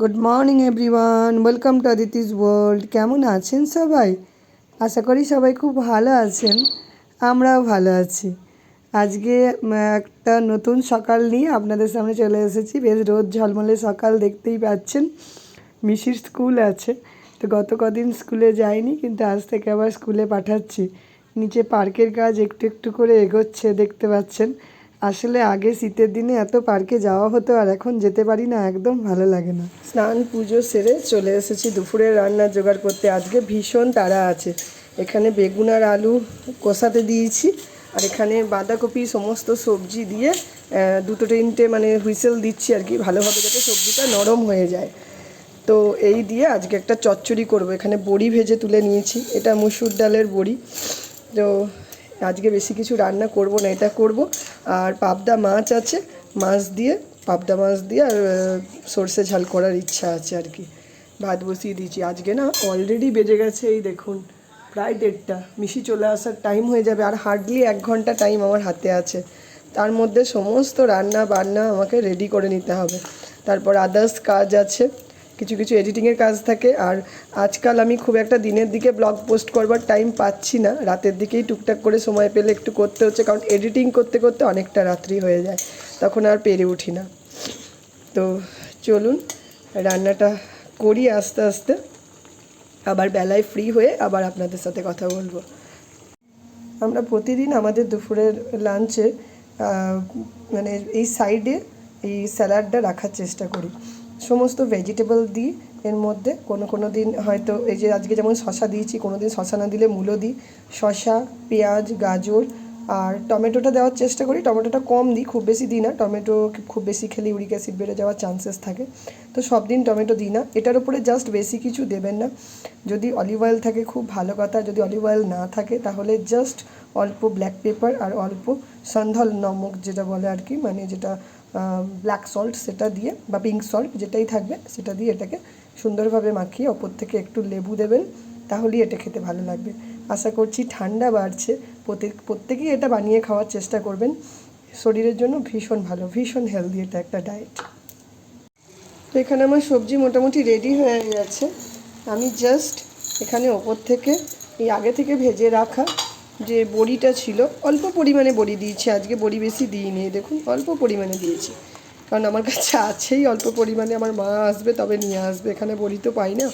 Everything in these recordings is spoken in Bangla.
Good morning everyone, welcome to Aditi's world. কেমন আছেন সবাই? আশা করি সবাই খুব ভালো আছেন, আমরাও ভালো আছি। আজকে একটা নতুন সকাল নিয়ে আপনাদের সামনে চলে এসেছি। বেশ রোদ ঝলমলে সকাল, দেখতেই পাচ্ছেন। মিশির স্কুল আছে, তো গত কদিন স্কুলে যায়নি, কিন্তু আজ থেকে আবার স্কুলে পাঠাচ্ছি। নিচে পার্কের কাজ একটু একটু করে এগোচ্ছে, দেখতে পাচ্ছেন। আসলে আগে শীতের দিনে এত পার্কে যাওয়া হতো, আর এখন যেতে পারি না, একদম ভালো লাগে না। স্নান পুজো সেরে চলে এসেছি দুপুরের রান্নার জোগাড় করতে। আজকে ভীষণ তাড়া আছে। এখানে বেগুন আর আলু কষাতে দিয়েছি, আর এখানে বাঁধাকপি সমস্ত সবজি দিয়ে দুটো তিনটে মানে হুইসেল দিচ্ছি আর কি, ভালোভাবে যাতে সবজিটা নরম হয়ে যায়। তো এই দিয়ে আজকে একটা চচ্চড়ি করব। এখানে বড়ি ভেজে তুলে নিয়েছি, এটা মুসুর ডালের বড়ি। তো আজকে বেশি কিছু রান্না করব না, এটা করব। আর পাবদা মাছ আছে, পাবদা মাছ দিয়ে আর সর্ষে ঝাল করার ইচ্ছা আছে আর কি। ভাত বসিয়ে দিয়েছি। আজকে না অলরেডি বেজে গেছে, এই দেখুন প্রায় 1:30। মিশি চলে আসার টাইম হয়ে যাবে, আর হার্ডলি 1 ঘন্টা টাইম আমার হাতে আছে। তার মধ্যে সমস্ত রান্না বান্না আমাকে রেডি করে নিতে হবে। তারপর আদার্স কাজ আছে, কিছু কিছু এডিটিংয়ের কাজ থাকে। আর আজকাল আমি খুব একটা দিনের দিকে ব্লগ পোস্ট করবার টাইম পাচ্ছি না, রাতের দিকেই টুকটাক করে সময় পেলে একটু করতে হচ্ছে, কারণ এডিটিং করতে করতে অনেকটা রাত্রি হয়ে যায়, তখন আর পেরে উঠি না। তো চলুন রান্নাটা করি আস্তে আস্তে, আবার বেলায় ফ্রি হয়ে আবার আপনাদের সাথে কথা বলবো। আমরা প্রতিদিন আমাদের দুপুরের লাঞ্চে মানে এই সাইডে এই স্যালাডটা রাখার চেষ্টা করি। সমস্ত ভেজিটেবল দিই এর মধ্যে। কোনো দিন হয়তো এই যে আজকে যেমন শশা দিয়েছি, কোনো দিন শশা না দিলে মূলো দিই। শশা, পেঁয়াজ, গাজর আর টমেটোটা দেওয়ার চেষ্টা করি। টমেটোটা কম দিই, খুব বেশি দিই না। টমেটো খুব বেশি খেলে ইউরিক অ্যাসিড বেড়ে যাওয়ার চান্সেস থাকে, তো সব দিন টমেটো দিই না। এটার উপরে জাস্ট বেশি কিছু দেবেন না। যদি অলিভ অয়েল থাকে খুব ভালো কথা, যদি অলিভ অয়েল না থাকে তাহলে জাস্ট অল্প ব্ল্যাক পেপার আর অল্প সন্ধল নমক যেটা বলে আর কি, মানে যেটা ব্ল্যাক সল্ট, সেটা দিয়ে বা পিঙ্ক সল্ট যেটাই থাকবে সেটা দিয়ে এটাকে সুন্দরভাবে মাখিয়ে ওপর থেকে একটু লেবু দেবেন, তাহলেই এটা খেতে ভালো লাগবে। আশা করছি ঠান্ডা বাড়ছে, প্রত্যেকেই এটা বানিয়ে খাওয়ার চেষ্টা করবেন। শরীরের জন্য ভীষণ ভালো, ভীষণ হেলদি এটা একটা ডায়েট। তো এখানে আমার সবজি মোটামুটি রেডি হয়ে গেছে। আমি জাস্ট এখানে ওপর থেকে এই আগে থেকে ভেজে রাখা যে বড়িটা ছিল, অল্প পরিমাণে বড়ি দিয়েছি আজকে, বড়ি বেশি দিইনি, দেখুন অল্প পরিমাণে দিয়েছি, কারণ আমার কাছে আছেই অল্প পরিমাণে। আমার মা আসবে তবে নিয়ে আসবে, এখানে বড়ি তো পাই না,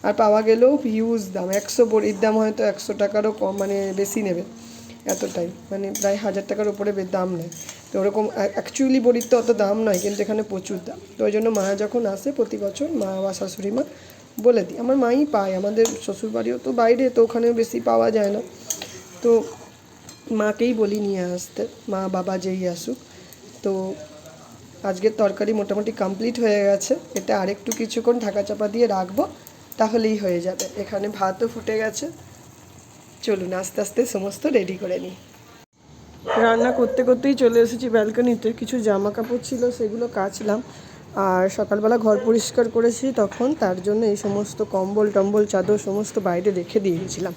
আর পাওয়া গেলেও হিউজ দাম। 100 বড়ির দাম হয়তো 100 টাকারও কম, মানে বেশি নেবে, এতটাই মানে প্রায় 1000 টাকার উপরে দাম নেয়। তো ওরকম অ্যাকচুয়ালি বড়ির তো অত দাম নয়, কিন্তু এখানে প্রচুর দাম। তো ওই জন্য মা যখন আসে প্রতি বছর, মা বা শাশুড়ি মা বলে দিই, আমার মাই পায়, আমাদের শ্বশুরবাড়িও তো বাইরে, তো ওখানেও বেশি পাওয়া যায় না, তো মাকেই বলি নিয়ে আসতে, মা বাবা যেই আসুক। তো আজকের তরকারি মোটামুটি কমপ্লিট হয়ে গেছে, এটা আরেকটু কিছুক্ষণ ঢাকা চাপা দিয়ে রাখবো, তাহলেই হয়ে যাবে। এখানে ভাতও ফুটে গেছে, চলুন আস্তে আস্তে সমস্ত রেডি করে নিই। রান্না করতে করতেই চলে এসেছি ব্যালকনিতে, কিছু জামা কাপড় ছিল সেগুলো কাচলাম, আর সকালবেলা ঘর পরিষ্কার করেছি তখন, তার জন্য এই সমস্ত কম্বল টম্বল চাদর সমস্ত বাইরে রেখে দিয়ে গেছিলাম।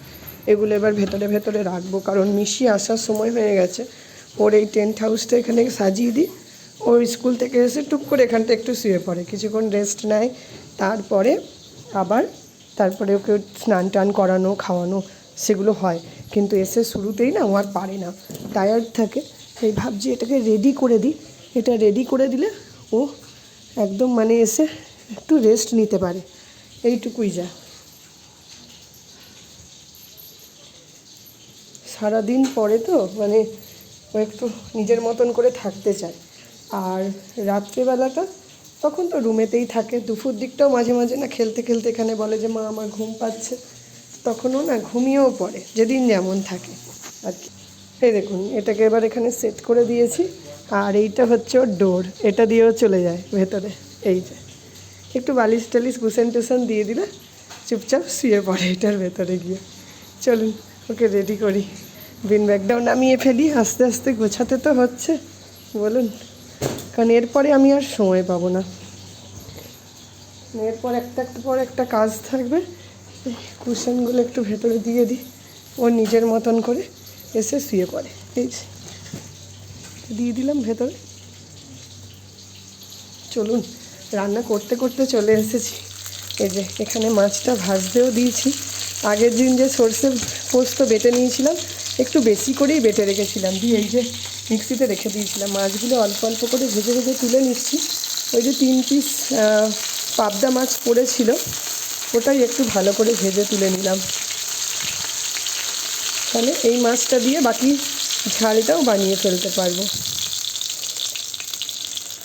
এগুলো এবার ভেতরে ভেতরে রাখবো, কারণ মিশি আসার সময় হয়ে গেছে। ওর এই টেন্ট হাউসটা এখানে সাজিয়ে দিই, ওর স্কুল থেকে এসে টুক করে এখানটা একটু শুয়ে পড়ে, কিছুক্ষণ রেস্ট নেয়, তারপরে ওকে স্নান টান করানো খাওয়ানো সেগুলো হয়। কিন্তু এসে শুরুতেই না ও আর পারে না, টায়ার্ড থাকে। তাই ভাবছি এটাকে রেডি করে দিই, এটা রেডি করে দিলে ও একদম মানে এসে একটু রেস্ট নিতে পারে, এইটুকুই যা। সারাদিন পরে তো মানে ও একটু নিজের মতন করে থাকতে চায়। আর রাত্রেবেলাটা তখন তো রুমেতেই থাকে, দুপুর দিকটাও মাঝে মাঝে না খেলতে খেলতে এখানে বলে যে মা আমার ঘুম পাচ্ছে, তখনও না ঘুমিয়েও পড়ে, যেদিন যেমন থাকে আর কি। এই দেখুন এটাকে এবার এখানে সেট করে দিয়েছি, আর এইটা হচ্ছে ওর ডোর, এটা দিয়েও চলে যায় ভেতরে। এই যে একটু বালিশ টালিশ কুশন টুশন দিয়ে দিলে চুপচাপ শুয়ে পড়ে এটার ভেতরে গিয়ে। চলুন ওকে রেডি করি, বিন ব্যাগটাও নামিয়ে ফেলি, আস্তে আস্তে গোছাতে তো হচ্ছে বলুন, কারণ এরপরে আমি আর সময় পাবো না, এরপর একটা পর একটা কাজ থাকবে। কুশনগুলো একটু ভেতরে দিয়ে দিই, ও নিজের মতন করে এসে শুয়ে পড়ে। এই দিয়ে দিলাম ভেতরে। চলুন রান্না করতে করতে চলে এসেছি। এই যে এখানে মাছটা ভাজতেও দিয়েছি। আগের দিন যে সর্ষে পোস্ত বেটে নিয়েছিলাম, একটু বেশি করেই বেটে রেখেছিলাম, দিয়ে এই যে মিক্সিতে রেখে দিয়েছিলাম। মাছগুলো অল্প অল্প করে ভেজে ভেজে তুলে নিচ্ছি। ওই যে 3 পিস পাবদা মাছ পড়েছিল, ওটাই একটু ভালো করে ভেজে তুলে নিলাম। তাহলে এই মাছটা দিয়ে বাকি ঝালটাও বানিয়ে ফেলতে পারবো।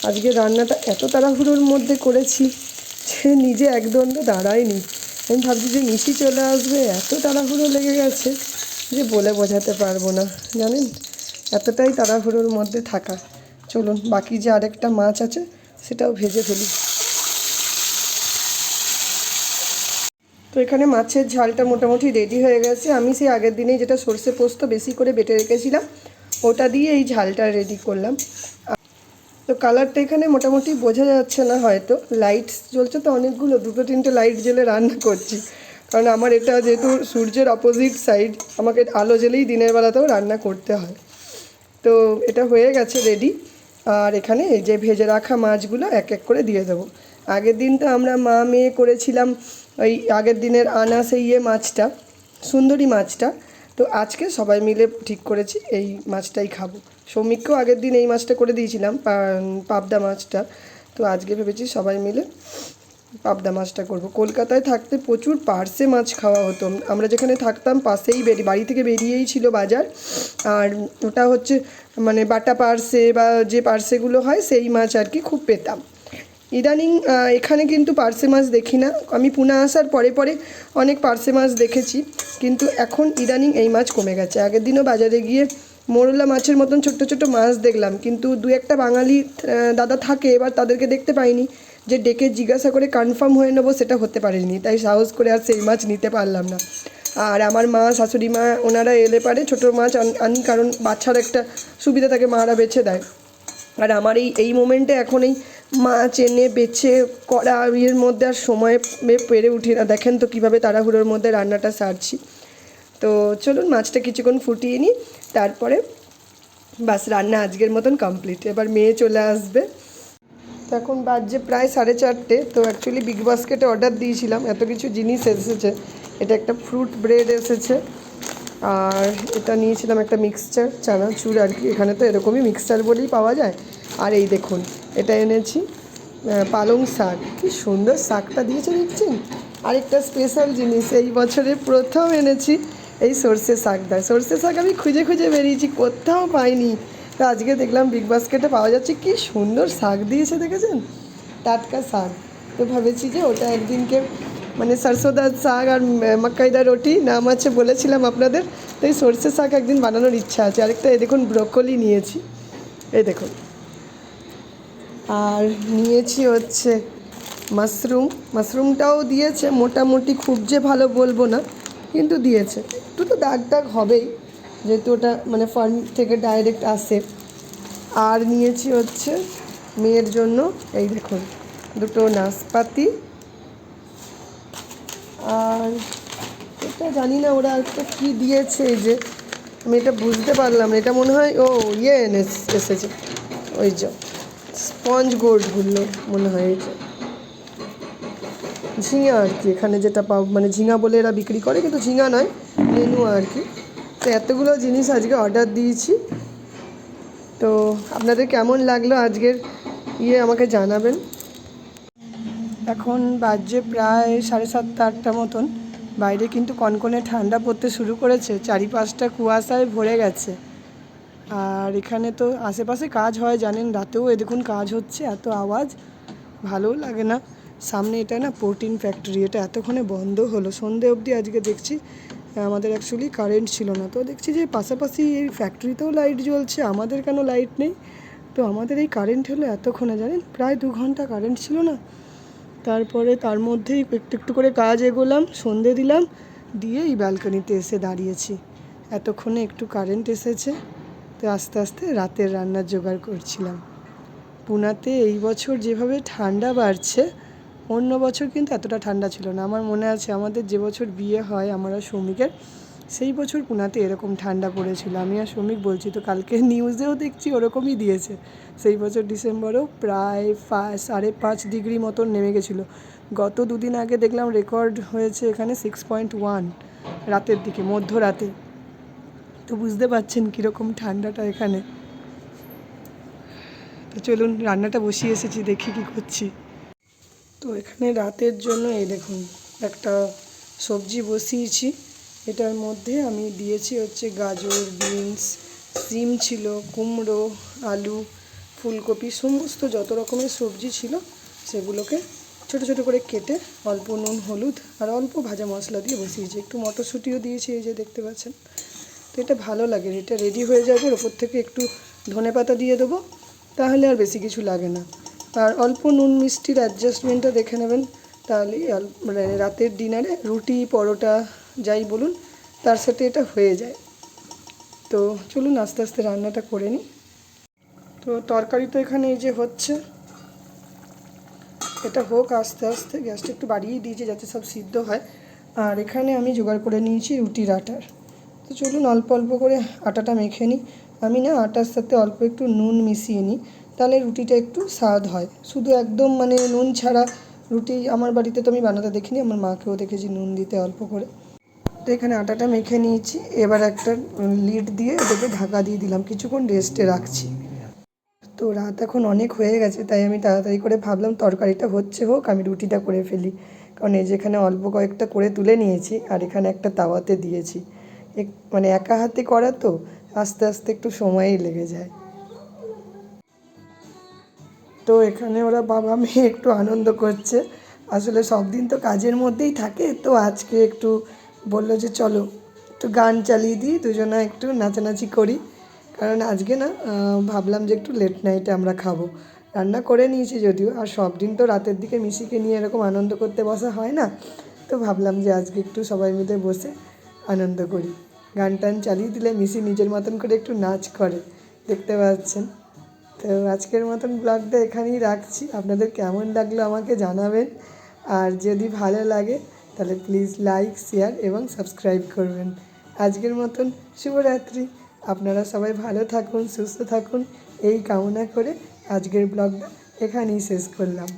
আজকে রান্নাটা এত তাড়াহুড়োর মধ্যে করেছি যে নিজে একদণ্ড দাঁড়ায়নি। আমি ভাবছি যে মিশি চলে আসবে, এত তাড়াহুড়ো লেগে গেছে যে বলে বোঝাতে পারবো না। জানেন, এতটাই তাড়াহুড়োর মধ্যে থাকা। চলুন বাকি যে আরেকটা মাছ আছে সেটাও ভেজে ফেলি। তো এখানে মাছের ঝালটা মোটামুটি রেডি হয়ে গেছে। আমি সেই আগের দিনেই যেটা সর্ষে পোস্ত বেশি করে বেটে রেখেছিলাম, ওটা দিয়ে এই ঝালটা রেডি করলাম। তো কালারটা এখানে মোটামুটি বোঝা যাচ্ছে না, হয়তো লাইট জ্বলছে তো অনেকগুলো, 2-3টে লাইট জ্বেলে রান্না করছি। কারণ আমার এটা যেহেতু সূর্যের অপোজিট সাইড, আমাকে আলো জ্বেলেই দিনের বেলাতেও রান্না করতে হয়। তো এটা হয়ে গেছে রেডি। আর এখানে এই যে ভেজে রাখা মাছগুলো এক এক করে দিয়ে দেবো। আগের দিন তো আমরা মা মেয়ে করেছিলাম ওই আগের দিনের আনা সেই মাছটা, সুন্দরী মাছটা। তো আজকে সবাই মিলে ঠিক করেছি এই মাছটাই খাবো। সৌমিককেও আগের দিন এই মাছটা করে দিয়েছিলাম, পাবদা মাছটা। তো আজকে ভেবেছি সবাই মিলে পাবদা মাছটা করব। কলকাতায় থাকতে প্রচুর পার্সে মাছ খাওয়া হতো। আমরা যেখানে থাকতাম পাশেই বাড়ি থেকে বেরিয়েই ছিল বাজার। আর ওটা হচ্ছে মানে বাটা পার্সে বা যে পার্সেগুলো হয় সেই মাছ আর কি খুব পেতাম। ইদানিং এখানে কিন্তু পার্সে মাছ দেখি না। আমি পুনে আসার পরে পরে অনেক পার্সে মাছ দেখেছি, কিন্তু এখন ইদানিং এই মাছ কমে গেছে। আগের দিনও বাজারে গিয়ে মোরলা মাছের মতন ছোট্ট ছোট্ট মাছ দেখলাম, কিন্তু 2-1টা বাঙালি দাদা থাকে, এবার তাদেরকে দেখতে পাইনি যে ডেকে জিজ্ঞাসা করে কনফার্ম হয়ে নেবো, সেটা হতে পারেনি। তাই সাহস করে আর সেই মাছ নিতে পারলাম না। আর আমার মা, শাশুড়ি মা ওনারা এলে পারে ছোটো মাছ আনি, কারণ বাচ্চার একটা সুবিধা থাকে, মারা বেছে দেয়। আর আমার এই মোমেন্টে এখন এই মাছ এনে বেছে করা ইয়ের মধ্যে আর সময় পেরে উঠি না। দেখেন তো কীভাবে তাড়াহুড়োর মধ্যে রান্নাটা সারছি। তো চলুন মাছটা কিছুক্ষণ ফুটিয়ে নিই, তারপরে বাস রান্না আজকের মতন কমপ্লিট। এবার মেয়ে চলে আসবে। তো এখন বাজছে প্রায় 4:30। তো অ্যাকচুয়ালি বিগ বাস্কেটে অর্ডার দিয়েছিলাম, এত কিছু জিনিস এসেছে। এটা একটা ফ্রুট ব্রেড এসেছে, আর এটা নিয়েছিলাম একটা মিক্সচার, চানাচুর আর কি। এখানে তো এরকমই মিক্সচার বলেই পাওয়া যায়। আর এই দেখুন এটা এনেছি পালং শাক। কি সুন্দর শাকটা দিয়েছে দেখছেন। আরেকটা স্পেশাল জিনিস এই বছরে প্রথম এনেছি, এই সর্ষে শাকটা। সর্ষে শাক আমি খুঁজে খুঁজে বেরিয়েছি, কোথাও পাইনি। তো আজকে দেখলাম বিগ বাস্কেটে পাওয়া যাচ্ছে। কি সুন্দর শাক দিয়েছে দেখেছেন, টাটকা শাক। তো ভেবেছি যে ওটা একদিনকে মানে সরষেদার শাক আর মাক্কাইদার রুটি নাম আছে বলেছিলাম আপনাদের। তো এই সর্ষে শাক একদিন বানানোর ইচ্ছা আছে। আরেকটা এই দেখুন ব্রোকলি নিয়েছি, এই দেখুন। আর নিয়েছি হচ্ছে মাশরুমটাও দিয়েছে মোটামুটি, খুব যে ভালো বলবো না, কিন্তু দিয়েছে। একটু তো দাগ দাগ হবেই, যেহেতু ওটা মানে ফার্ম থেকে ডাইরেক্ট আসে। আর নিয়েছি হচ্ছে মেয়ের জন্য এই দেখুন 2টো নাশপাতি। আর এটা জানি না ওরা একটা কী দিয়েছে, এই যে আমি এটা বুঝতে পারলাম না। এটা মনে হয় এসেছে ওই যে স্পঞ্জ গোল্ডগুলো মনে হয়, এই যে ঝিঙা আর কি। এখানে যেটা মানে ঝিঙা বলে এরা বিক্রি করে, কিন্তু ঝিঙা নয়, নেনুয়া আর কি। তো এতগুলো জিনিস আজকে অর্ডার দিয়েছি। তো আপনাদের কেমন লাগলো আজকের আমাকে জানাবেন। এখন বাজে প্রায় 7:30-8টা মতন। বাইরে কিন্তু কনকনে ঠান্ডা পড়তে শুরু করেছে, চারিপাশটা কুয়াশায় ভরে গেছে। আর এখানে তো আশেপাশে কাজ হয় জানেন, রাতেও দেখুন কাজ হচ্ছে, এত আওয়াজ, ভালোও লাগে না। সামনে এটা না প্রোটিন ফ্যাক্টরি, এটা এতক্ষণে বন্ধ হলো। সন্ধে অবধি আজকে দেখছি আমাদের অ্যাকচুয়ালি কারেন্ট ছিল না। তো দেখছি যে পাশাপাশি এই ফ্যাক্টরিতেও লাইট জ্বলছে, আমাদের কেন লাইট নেই। তো আমাদের এই কারেন্ট হলো এতক্ষণে, জানেন প্রায় 2 ঘন্টা কারেন্ট ছিল না। তারপরে তার মধ্যেই একটু একটু করে কাজ এগোলাম, সন্ধে দিলাম, দিয়ে এই ব্যালকনিতে এসে দাঁড়িয়েছি। এতক্ষণে একটু কারেন্ট এসেছে। তো আস্তে আস্তে রাতের রান্নার জোগাড় করছিলাম। পুনাতে এই বছর যেভাবে ঠান্ডা বাড়ছে, অন্য বছর কিন্তু এতটা ঠান্ডা ছিল না। আমার মনে আছে আমাদের যে বছর বিয়ে হয় আমার আর সৌমিকের, সেই বছর পুনাতে এরকম ঠান্ডা পড়েছিল। আমি আর শ্রমিক বলছি, তো কালকে নিউজেও দেখছি ওরকমই দিয়েছে। সেই বছর ডিসেম্বরেও প্রায় 5.5 ডিগ্রি মতন নেমে গেছিলো। গত দুদিন আগে দেখলাম রেকর্ড হয়েছে এখানে 6.1 রাতের দিকে, মধ্যরাতে। তো বুঝতে পারছেন কীরকম ঠান্ডাটা এখানে। তো চলুন, রান্নাটা বসিয়ে এসেছি, দেখি কী করছি। তো এখানে রাতের জন্য এই দেখুন একটা সবজি বসিয়েছি। এটার মধ্যে আমি দিয়েছি হচ্ছে গাজর, বিনস, সিম ছিল, কুমড়ো, আলু, ফুলকপি, সমস্ত যত রকমের সবজি ছিল সেগুলোকে ছোট ছোট করে কেটে অল্প নুন, হলুদ আর অল্প ভাজা মশলা দিয়ে বসিয়েছি। একটু মটরশুঁটিও দিয়েছি, এই যে দেখতে পাচ্ছেন। তো এটা ভালো লাগে। এটা রেডি হয়ে যাবে, ওপর থেকে একটু ধনেপাতা দিয়ে দেবো, তাহলে আর বেশি কিছু লাগে না। আর অল্প নুন মিষ্টির অ্যাডজাস্টমেন্টটা দেখে নেবেন, তাহলেই মানে রাতের ডিনারে রুটি, পরোটা যাই বলুন তার সাথে এটা হয়ে যায়। তো চলুন আস্তে আস্তে রান্নাটা করে নিই। তো তরকারি তো এখানে এই যে হচ্ছে, এটা হোক আস্তে আস্তে। গ্যাসটা একটু বাড়িয়েই দিয়েছি যাতে সব সিদ্ধ হয়। আর এখানে আমি জোগাড় করে নিয়েছি রুটির আটার। তো চলুন অল্প অল্প করে আটাটা মেখে নিই। আমি না আটার সাথে অল্প একটু নুন মিশিয়ে নিই, তাহলে রুটিটা একটু স্বাদ হয়। শুধু একদম মানে নুন ছাড়া রুটি আমার বাড়িতে তো আমি বানাতে দেখিনি, আমার মাকেও দেখেছি নুন দিতে অল্প করে। তো এখানে আটাটা মেখে নিয়েছি। এবার একটা লিড দিয়ে এটাকে ঢাকা দিয়ে দিলাম, কিছুক্ষণ রেস্টে রাখছি। তো রাত এখন অনেক হয়ে গেছে, তাই আমি তাড়াতাড়ি করে ভাবলাম তরকারিটা হচ্ছে হোক, আমি রুটিটা করে ফেলি। কারণ এই যেখানে অল্প কয়েকটা করে তুলে নিয়েছি আর এখানে একটা তাওয়াতে দিয়েছি। মানে একা হাতে করা তো আস্তে আস্তে একটু সময়ই লেগে যায়। তো এখানে ওরা বাবা মেয়ে একটু আনন্দ করছে। আসলে সব দিন তো কাজের মধ্যেই থাকে, তো আজকে একটু বললো যে চলো একটু গান চালিয়ে দিই, দুজনে একটু নাচানাচি করি। কারণ আজকে না ভাবলাম যে একটু লেট নাইটে আমরা খাবো। রান্না করে নিয়েছি যদিও, আর সব দিন তো রাতের দিকে মিশিকে নিয়ে এরকম আনন্দ করতে বসা হয় না। তো ভাবলাম যে আজকে একটু সবাই মিলে বসে আনন্দ করি। গান টান চালিয়ে দিলে মিশি নিজের মতন করে একটু নাচ করে, দেখতে পাচ্ছেন। তো আজকের মতন ব্লগটা এখানেই রাখছি। আপনাদের কেমন লাগলো আমাকে জানাবেন। আর যদি ভালো লাগে তাহলে প্লিজ লাইক, শেয়ার এবং সাবস্ক্রাইব করবেন। আজকের মতন শুভরাত্রি। আপনারা সবাই ভালো থাকুন, সুস্থ থাকুন, এই কামনা করে আজকের ব্লগটা এখানেই শেষ করলাম।